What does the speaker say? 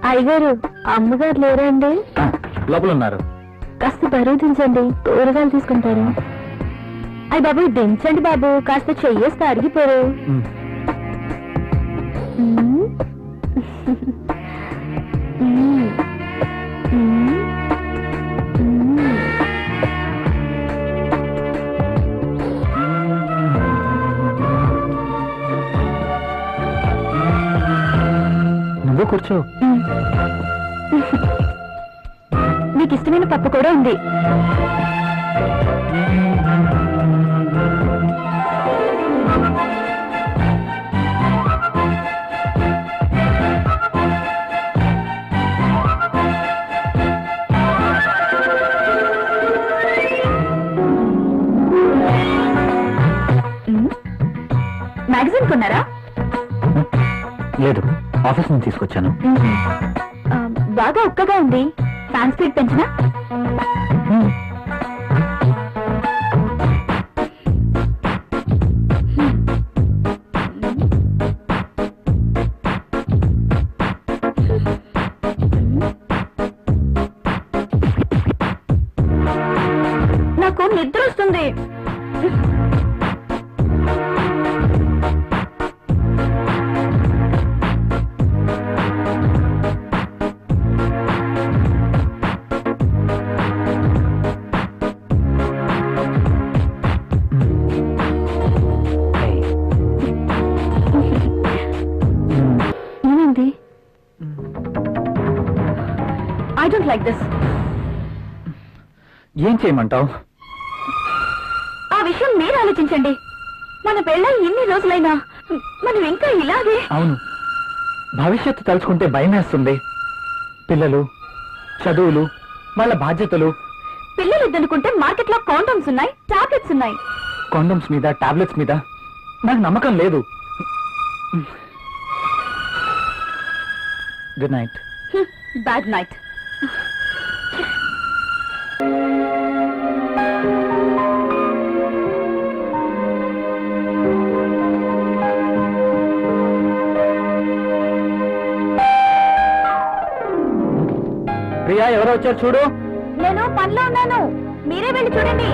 అయ్యగారు అమ్మగారు లేరండి? లోపల ఉన్నారు. కాస్త బరువు దించండి, కూరగాయలు తీసుకుంటారు. అయ్య బాబు దించండి బాబు, కాస్త చెయ్యేస్తే అరిగిపోరు. నువ్వు కూర్చో. మీకు ఇష్టమైన పప్పు కూడా ఉంది. మ్యాగజైన్ కొన్నారా? లేదు, ఆఫీస్ నుంచి తీసుకొచ్చాను. బాగా ఉక్కగా ఉంది, ఫ్యాన్ స్పీడ్ పెంచినా? నాకు నిద్ర వస్తుంది. ఏమైంది? I don't like this. ఏం చేయమంటావు? ఆ విషయం మీరు ఆలోచించండి. మన పెళ్ళై ఇన్ని రోజులైనా మనం ఇంకా ఇలాగే. అవును, భవిష్యత్తు తలుచుకుంటే భయం వేస్తుంది. పిల్లలు, చదువులు, వాళ్ళ బాధ్యతలు. పిల్లలు ఇద్దనుకుంటే మార్కెట్ లో కాండమ్స్ ఉన్నాయి, టాబ్లెట్స్ ఉన్నాయి. కాండమ్స్ మీద, టాబ్లెట్స్ మీద నాకు నమ్మకం లేదు. Good night. Bad night. Priya, ఎవరో వచ్చారు చూడు. నేను పనిలో ఉన్నాను, మీరే వెళ్ళి చూడండి.